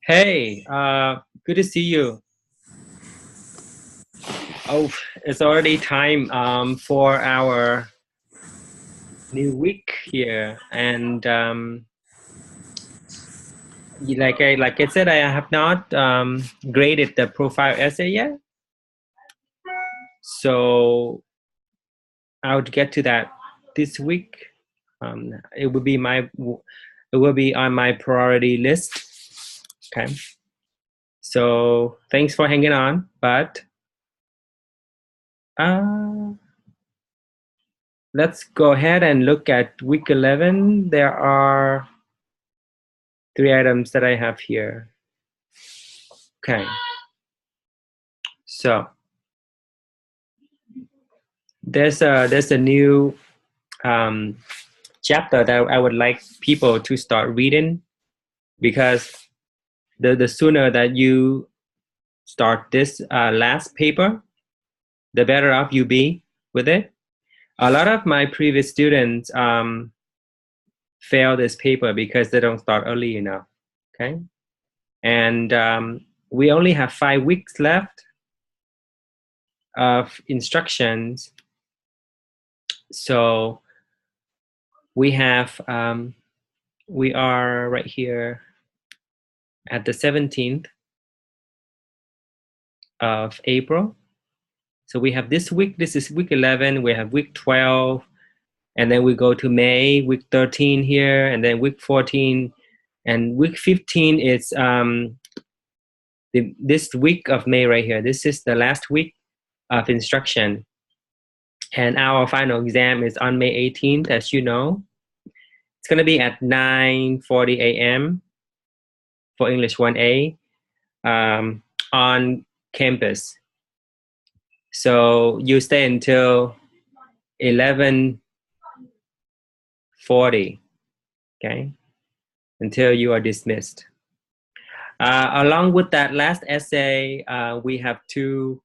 Hey, good to see you. Oh, it's already time for our new week here, and like I said, I have not graded the profile essay yet, so I'll get to that this week. It will be on my priority list. Okay, so thanks for hanging on, but uh, let's go ahead and look at week 11. There are 3 items that I have here. Okay, so there's a new chapter that I would like people to start reading, because the sooner that you start this last paper, the better off you be with it. A lot of my previous students fail this paper because they don't start early enough. Okay, and we only have 5 weeks left of instructions, so we are right here at the 17th of April. So we have this week, this is week 11, we have week 12, and then we go to May, week 13 here, and then week 14, and week 15 is this week of May right here. This is the last week of instruction. And our final exam is on May 18th, as you know. It's going to be at 9:40 a.m. for English 1A on campus. So you stay until 11:40, okay, until you are dismissed. Along with that last essay, we have 2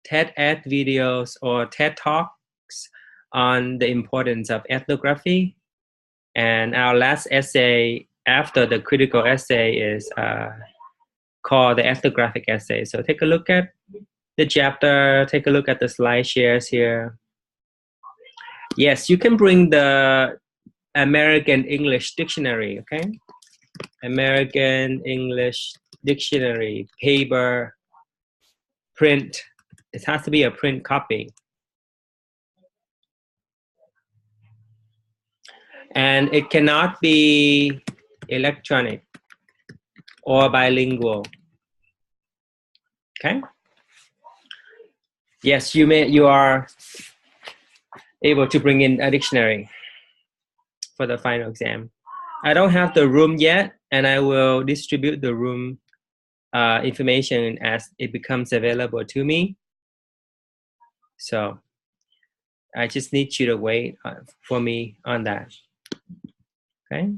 TED Ed videos or TED Talks on the importance of ethnography. And our last essay after the critical essay is called the ethnographic essay. So take a look at the chapter, take a look at the slide shares here. Yes, you can bring the American English Dictionary, okay? American English Dictionary, paper, print. It has to be a print copy. And it cannot be electronic or bilingual. Okay? Yes, you are able to bring in a dictionary for the final exam. I don't have the room yet, and I will distribute the room information as it becomes available to me. So I just need you to wait for me on that. Okay.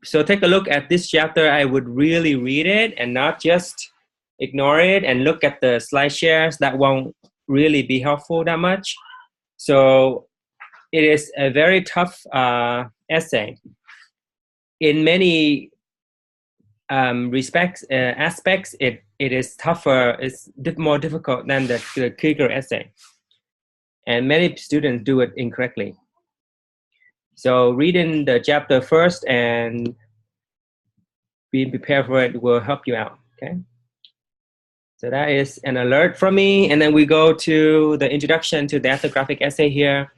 So take a look at this chapter. I would really read it and not just ignore it and look at the slide shares. That won't really be helpful that much. So it is a very tough essay. In many aspects, it is tougher, it's more difficult than the Krieger essay. And many students do it incorrectly. So reading the chapter first and being prepared for it will help you out, okay? So that is an alert from me. And then we go to the introduction to the ethnographic essay here.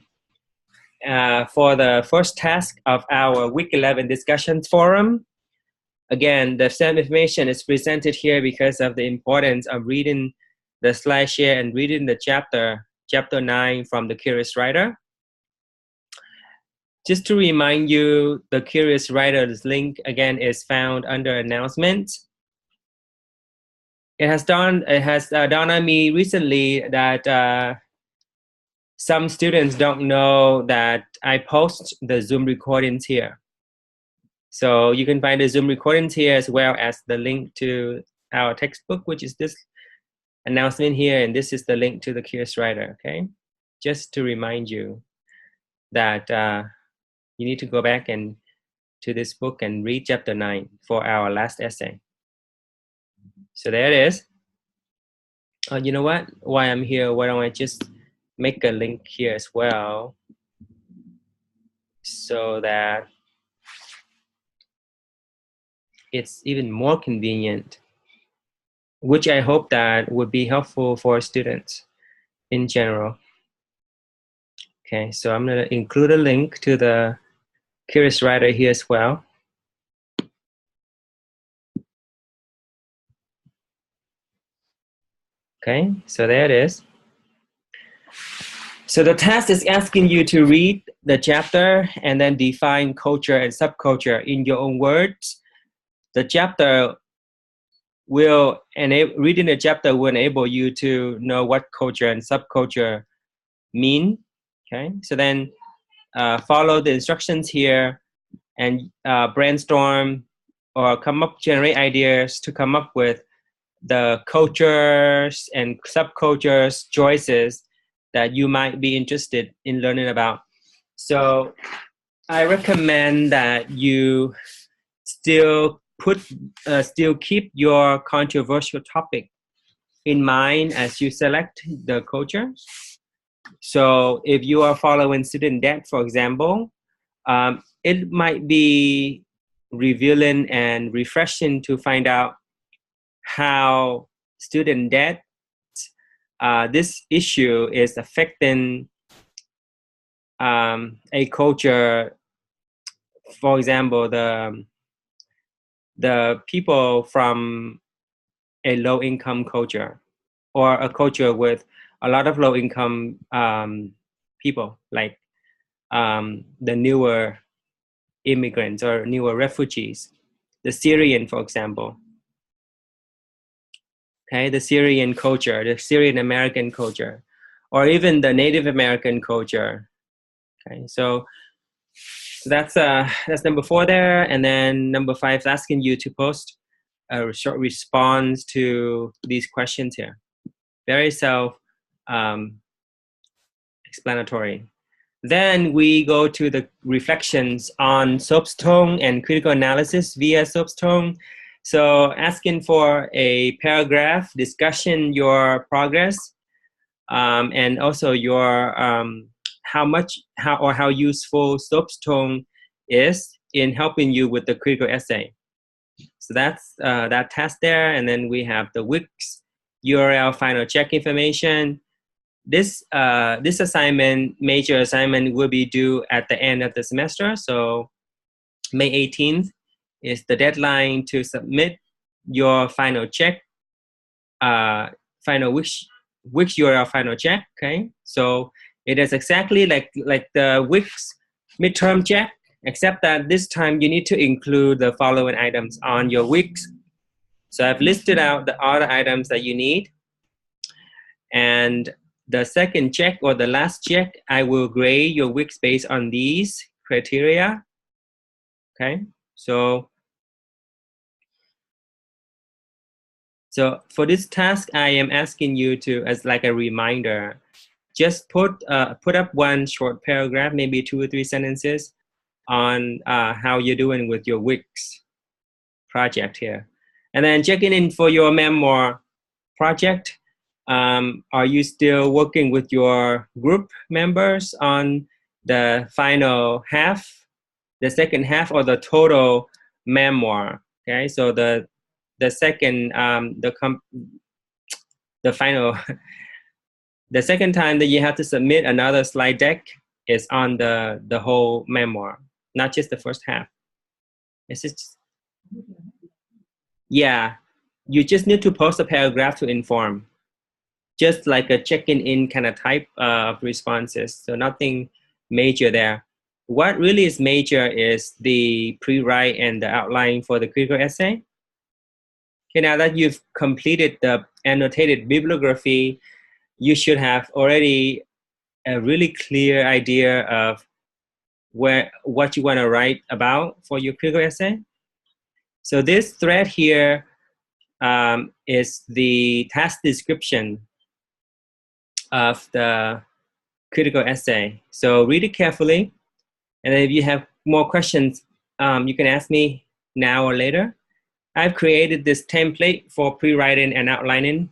For the first task of our week 11 discussion forum. Again, the same information is presented here because of the importance of reading the slide share and reading the chapter 9 from The Curious Writer. Just to remind you, The Curious Writer's link again is found under announcements. It has dawned on me recently that some students don't know that I post the Zoom recordings here. So you can find the Zoom recordings here as well as the link to our textbook, which is this announcement here, and this is the link to The Curious Writer, okay? Just to remind you that you need to go back and to this book and read chapter 9 for our last essay. So there it is. You know what? While I'm here, why don't I just make a link here as well, so that it's even more convenient, which I hope that would be helpful for students in general. Okay, so I'm going to include a link to the Curious Writer here as well. Okay, so there it is. So the task is asking you to read the chapter and then define culture and subculture in your own words. The chapter will enable, reading the chapter will enable you to know what culture and subculture mean. Okay, so then follow the instructions here and brainstorm or generate ideas to come up with the cultures and subcultures choices that you might be interested in learning about. So I recommend that you still keep your controversial topic in mind as you select the cultures. So if you are following student debt, for example, it might be revealing and refreshing to find out how student debt, this issue is affecting a culture. For example, the people from a low-income culture, or a culture with a lot of low-income people, like the newer immigrants or newer refugees, the Syrian, for example. Okay, the Syrian culture, the Syrian American culture, or even the Native American culture. Okay, so that's number 4 there, and then number 5 is asking you to post a short response to these questions here. Very self-explanatory. Then we go to the reflections on soapstone and critical analysis via soapstone. So asking for a paragraph discussion your progress, and also your how useful soapstone is in helping you with the critical essay. So that's that task there, and then we have the Wix URL final check information. This assignment, major assignment, will be due at the end of the semester. So May 18th is the deadline to submit your final check, final Wix URL final check. Okay, so it is exactly like the Wix midterm check, except that this time you need to include the following items on your Wix. So I've listed out all the items that you need, and the second check, or the last check, I will grade your Wix based on these criteria. Okay, so for this task, I am asking you to, as like a reminder, just put up one short paragraph, maybe 2 or 3 sentences, on how you're doing with your Wix project here, and then checking in for your memoir project. Are you still working with your group members on the final half, the second half, or the total memoir? Okay, so the second the final the second time that you have to submit another slide deck is on the whole memoir, not just the first half. It's just, yeah, you just need to post a paragraph to inform, just like a check-in kind of type of responses. So nothing major there. What really is major is the pre-write and the outline for the critical essay. Okay, now that you've completed the annotated bibliography, you should have already a really clear idea of what you want to write about for your critical essay. So this thread here is the task description of the critical essay. So read it carefully, and then if you have more questions, you can ask me now or later. I've created this template for pre-writing and outlining.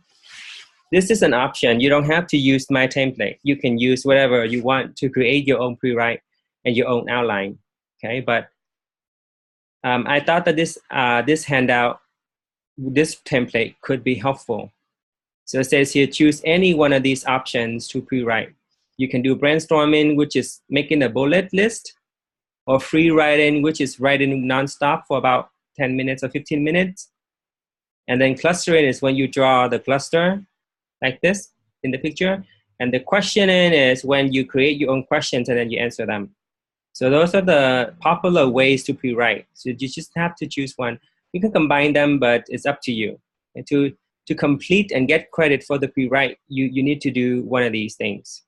This is an option. You don't have to use my template. You can use whatever you want to create your own pre-write and your own outline. Okay, but I thought that this handout, this template could be helpful. So it says here, choose any one of these options to pre-write. You can do brainstorming, which is making a bullet list, or free writing, which is writing nonstop for about 10 minutes or 15 minutes. And then clustering is when you draw the cluster like this in the picture. And the questioning is when you create your own questions and then you answer them. So those are the popular ways to pre-write. So you just have to choose one. You can combine them, but it's up to you. And to complete and get credit for the pre-write, you need to do one of these things,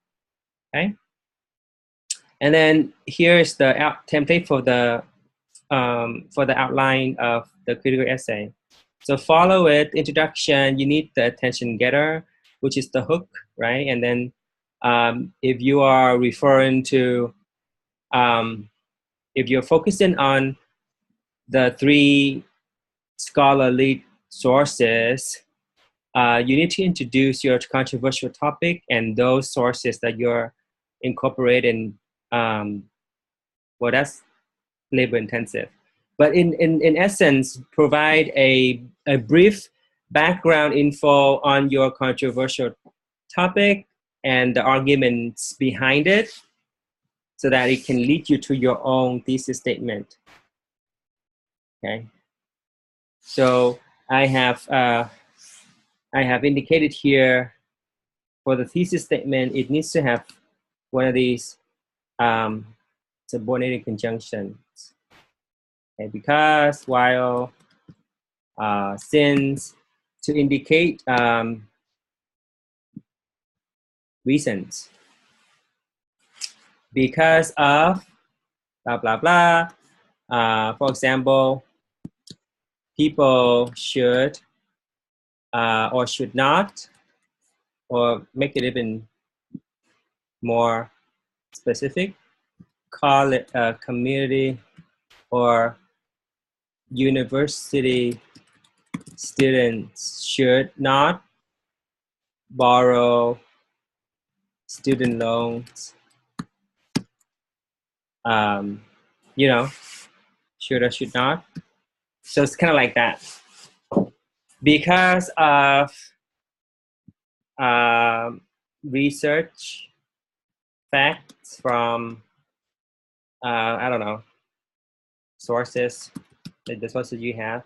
okay? And then here's the template for the outline of the critical essay. So follow it, introduction, you need the attention getter, which is the hook, right? And then if you are referring to, if you're focusing on the 3 scholarly sources, you need to introduce your controversial topic and those sources that you're incorporating. Well, that's labor intensive. But in essence, provide a brief background info on your controversial topic and the arguments behind it so that it can lead you to your own thesis statement. Okay. So I have indicated here for the thesis statement, it needs to have one of these subordinated conjunctions. Okay, because, while, since, to indicate reasons. Because of blah, blah, blah. For example, people should or should not, or make it even more specific, call it a community or university students should not borrow student loans, you know, should or should not. So it's kind of like that. Because of research facts from, I don't know, sources, the sources you have,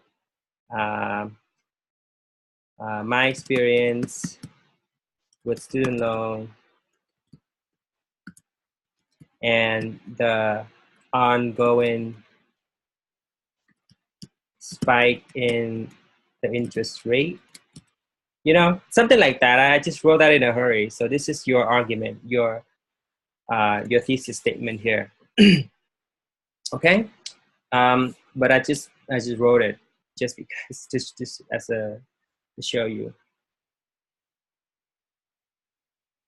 my experience with student loan, and the ongoing spike in the interest rate, you know, something like that. I just wrote that in a hurry. So this is your argument, your thesis statement here. Okay, but I just wrote it just because, just as a to show you.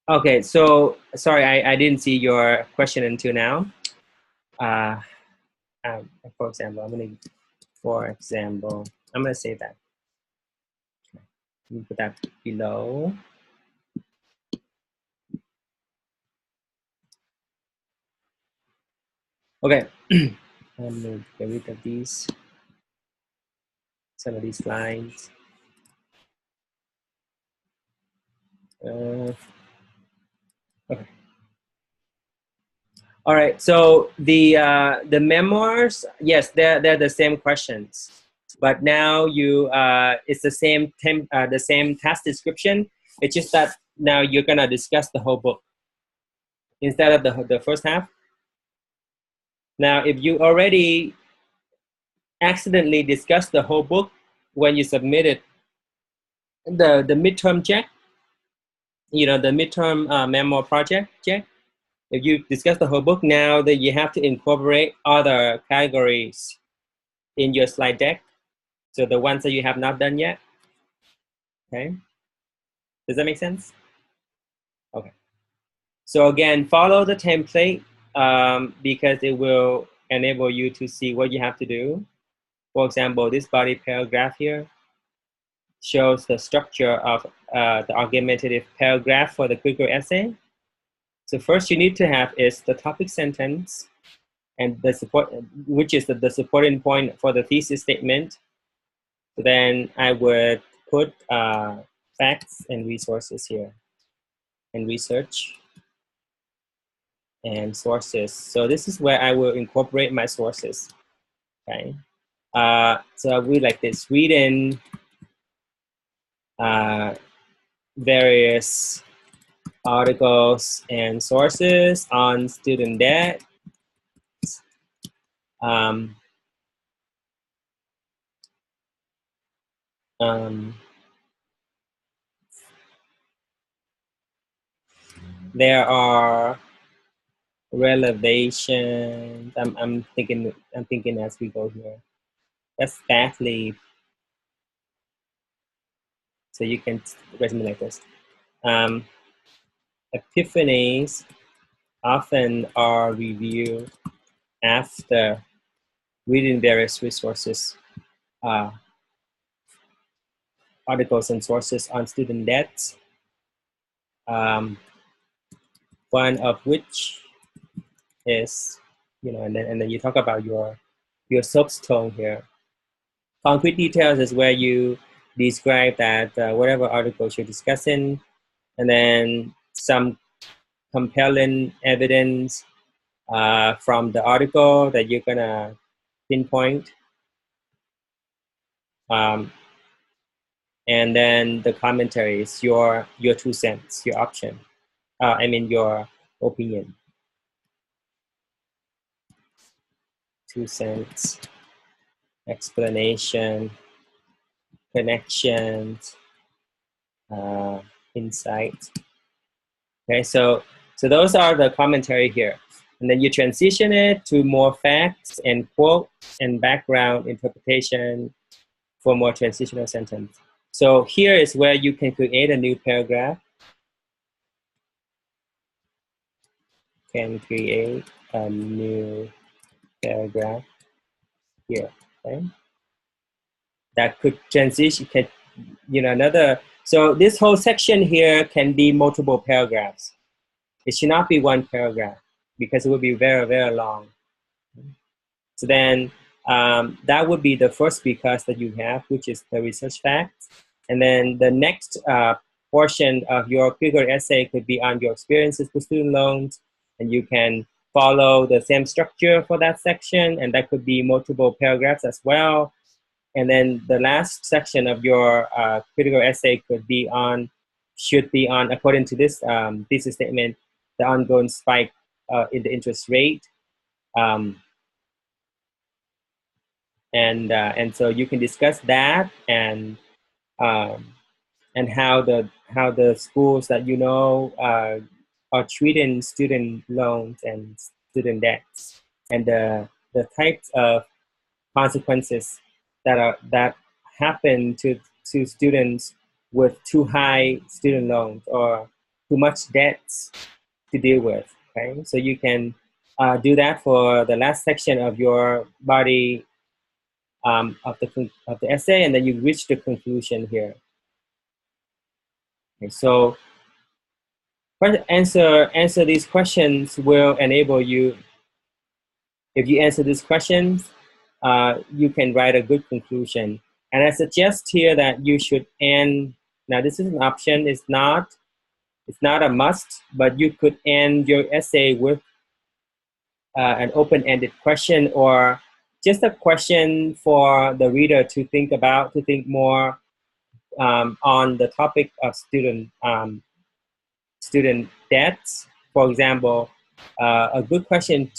Okay, so sorry, I didn't see your question until now. For example, I'm gonna say that. Let me put that below. Okay, I'm gonna get rid of these, some of these lines. Okay. All right. So the memoirs, yes, they're the same questions, but now it's the same task description. It's just that now you're gonna discuss the whole book instead of the first half. Now, if you already accidentally discussed the whole book when you submitted the midterm check, you know, the midterm memoir project check, if you discuss the whole book, now that you have to incorporate other categories in your slide deck. So the ones that you have not done yet. Okay. Does that make sense? Okay. So again, follow the template because it will enable you to see what you have to do. For example, this body paragraph here shows the structure of the argumentative paragraph for the critical essay. So first you need to have is the topic sentence and the support, which is the supporting point for the thesis statement. So then I would put facts and resources here, and research and sources. So this is where I will incorporate my sources, okay? So I read like this, read in various articles and sources on student debt. There are relevations. I'm thinking as we go here. That's badly. So you can resume like this. Epiphanies often are reviewed after reading various resources, articles and sources on student debts. One of which is, and then you talk about your soapstone here. Concrete details is where you describe that whatever articles you're discussing, and then some compelling evidence from the article that you're gonna pinpoint. And then the commentaries, your 2 cents, your option. Your opinion. 2 cents, explanation, connections, insight. Okay, so those are the commentary here. And then you transition it to more facts and quotes and background interpretation for more transitional sentence. So here is where you can create a new paragraph. Can create a new paragraph here, okay? That could transition, so this whole section here can be multiple paragraphs. It should not be one paragraph because it would be very, very long. So then that would be the first because that you have, which is the research facts. And then the next portion of your critical essay could be on your experiences with student loans, and you can follow the same structure for that section, and that could be multiple paragraphs as well. And then the last section of your critical essay should be on, according to this thesis statement, the ongoing spike in the interest rate. And so you can discuss that and how the schools that are treating student loans and student debts, and the types of consequences that happen to students with too high student loans or too much debts to deal with. Okay, so you can do that for the last section of your body of the essay, and then you reach the conclusion here. Okay, so answer these questions will enable you. If you answer these questions, you can write a good conclusion. And I suggest here that you should end. Now, this is an option. It's not a must, but you could end your essay with an open-ended question, or just a question for the reader to think more on the topic of student debts. For example, a good question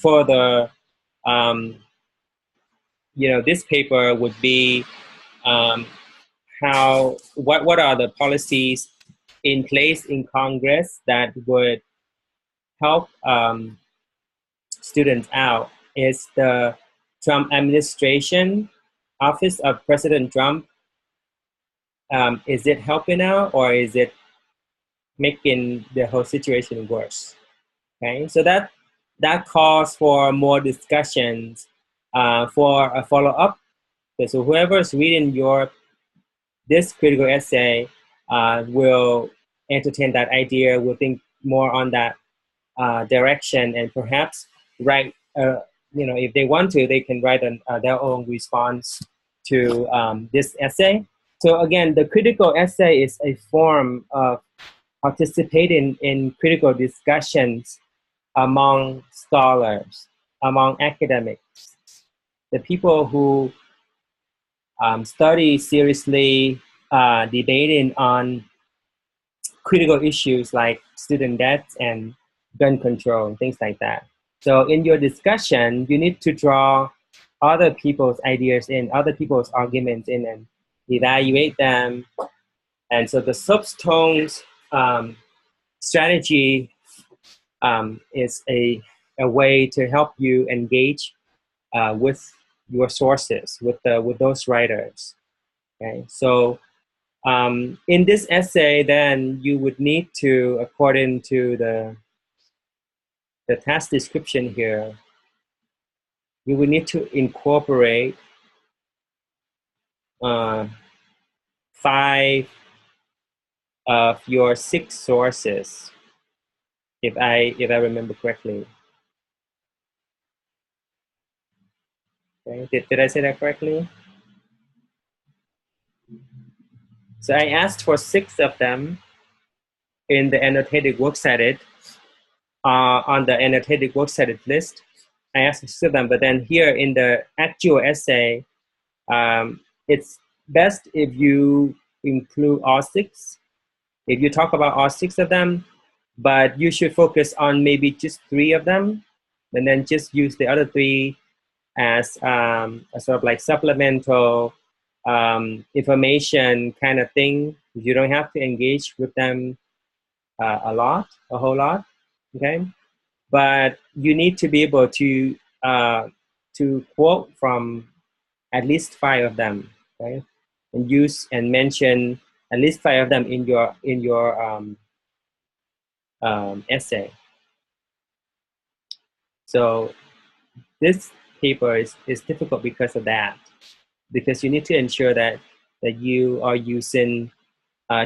for the this paper would be what are the policies in place in Congress that would help students out? Is the Trump administration, office of President Trump, is it helping out, or is it making the whole situation worse? Okay, so that calls for more discussions for a follow-up. Okay, so whoever's reading this critical essay will entertain that idea, will think more on that direction, and perhaps write, if they want to, they can write their own response to this essay. So again, the critical essay is a form of participating in critical discussions among scholars, among academics, the people who study seriously, debating on critical issues like student debt and gun control and things like that. So in your discussion, you need to draw other people's ideas in, other people's arguments in, and evaluate them. And so the subtones strategy is a way to help you engage with your sources, with those writers. Okay, so in this essay, then you would need to, according to the task description here, you would need to incorporate 5 of your 6 sources, if I remember correctly. Okay. Did I say that correctly? So I asked for 6 of them in the annotated works cited, on the annotated works cited list. I asked for 6 of them, but then here in the actual essay, it's best if you include all 6. If you talk about all 6 of them, but you should focus on maybe just 3 of them, and then just use the other 3 as a sort of like supplemental information kind of thing. You don't have to engage with them a whole lot, okay? But you need to be able to quote from at least 5 of them, okay? And use and mention at least 5 of them in your essay. So this paper is difficult because of that, because you need to ensure that you are using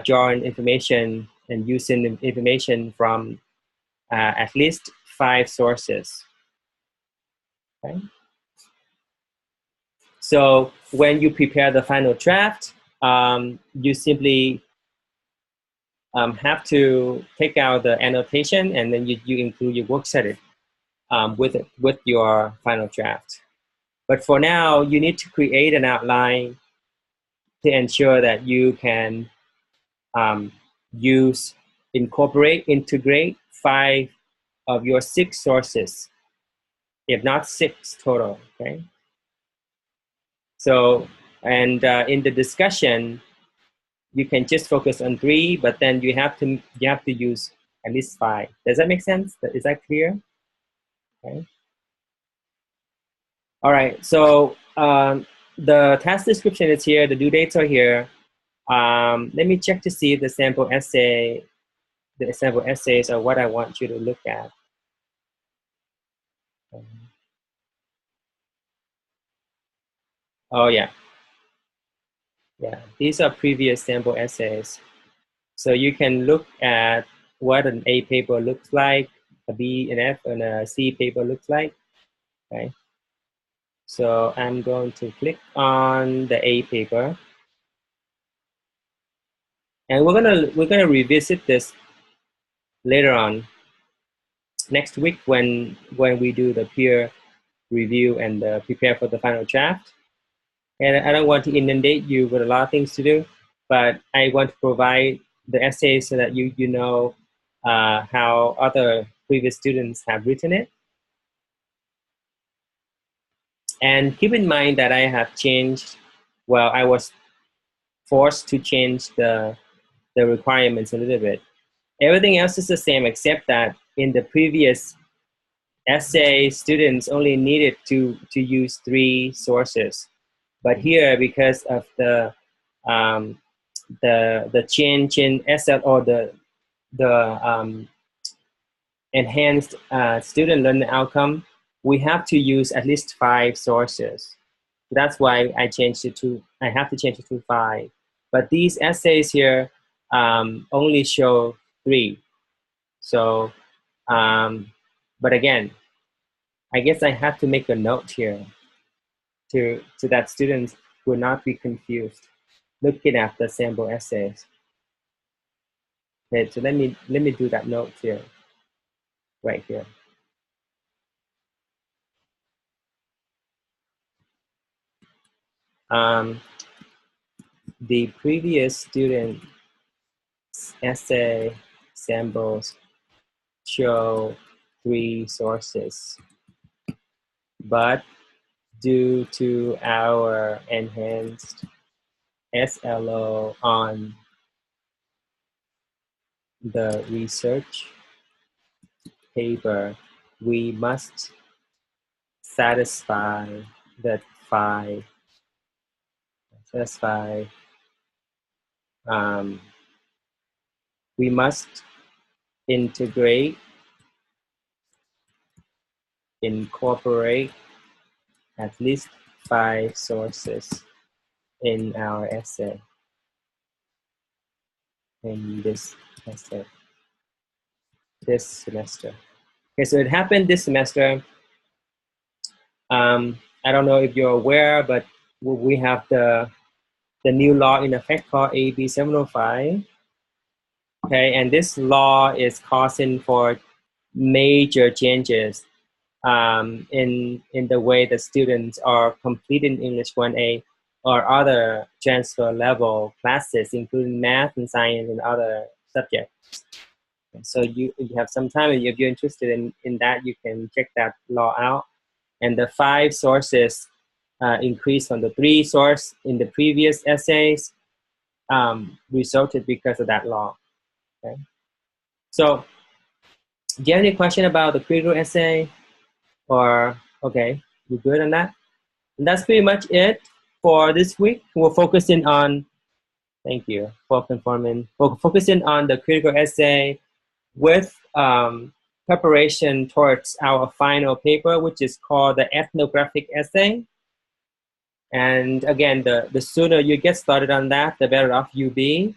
drawing information and using information from at least 5 sources. Okay? So when you prepare the final draft, you simply have to take out the annotation, and then you include your works cited with your final draft. But for now, you need to create an outline to ensure that you can integrate 5 of your 6 sources, if not 6 total, okay? So, and in the discussion, you can just focus on 3, but then you have to use at least 5. Does that make sense? Is that clear? Okay. All right, so the task description is here, the due dates are here. Let me check to see if the sample essays are what I want you to look at. Oh yeah, these are previous sample essays. So you can look at what an A paper looks like, a B, an F, and a C paper looks like, okay? So I'm going to click on the A paper, and we're gonna revisit this later on next week when we do the peer review and prepare for the final draft. And I don't want to inundate you with a lot of things to do, but I want to provide the essay so that you know how other previous students have written it. And keep in mind that I have changed, well, I was forced to change the requirements a little bit. Everything else is the same, except that in the previous essay, students only needed to use 3 sources. But here, because of the change in SL, or the enhanced student learning outcome, we have to use at least 5 sources. That's why I changed it to, I have to change it to 5. But these essays here only show 3. So, but again, I guess I have to make a note here to that students will not be confused looking at the sample essays. Okay, so let me do that note here, right here. The previous student essay samples show 3 sources, but due to our enhanced SLO on the research paper, we must satisfy that 5, we must incorporate at least 5 sources in our essay, in this essay, this semester. Okay, so it happened this semester. I don't know if you're aware, but we have the new law in effect called AB 705. Okay, and this law is causing for major changes in the way that students are completing English 1A or other transfer level classes, including math and science and other subjects. So if you have some time, and if you're interested in that, you can check that law out. And the 5 sources increased from the 3 source in the previous essays resulted because of that law. Okay. So do you have any question about the critical essay? Or, okay, you good on that? And that's pretty much it for this week. We're focusing on, thank you for confirming, we're focusing on the critical essay with preparation towards our final paper, which is called the ethnographic essay. And again, the sooner you get started on that, the better off you be.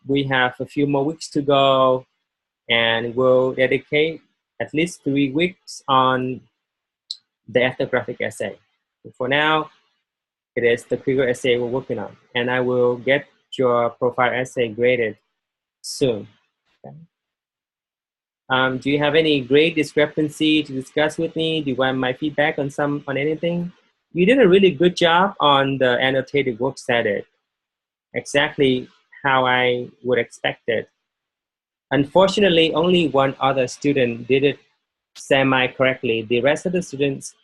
We have a few more weeks to go, and we'll dedicate at least 3 weeks on the ethnographic essay. For now, it is the critical essay we're working on, and I will get your profile essay graded soon. Okay. Do you have any grade discrepancy to discuss with me? Do you want my feedback on anything? You did a really good job on the annotated works edit, exactly how I would expect it. Unfortunately, only one other student did it semi-correctly. The rest of the students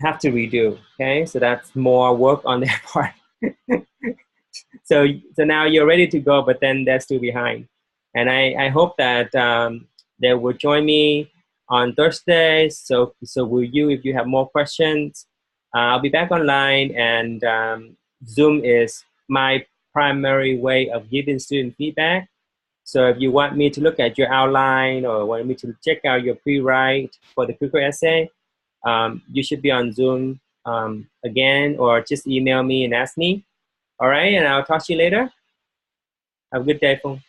have to redo, okay? So that's more work on their part. So now you're ready to go, but then they're still behind. And I hope that they will join me on Thursday. So will you, if you have more questions. I'll be back online, and Zoom is my primary way of giving student feedback. So if you want me to look at your outline or want me to check out your pre-write for the critical essay, you should be on Zoom again, or just email me and ask me. All right, and I'll talk to you later. Have a good day, Phong.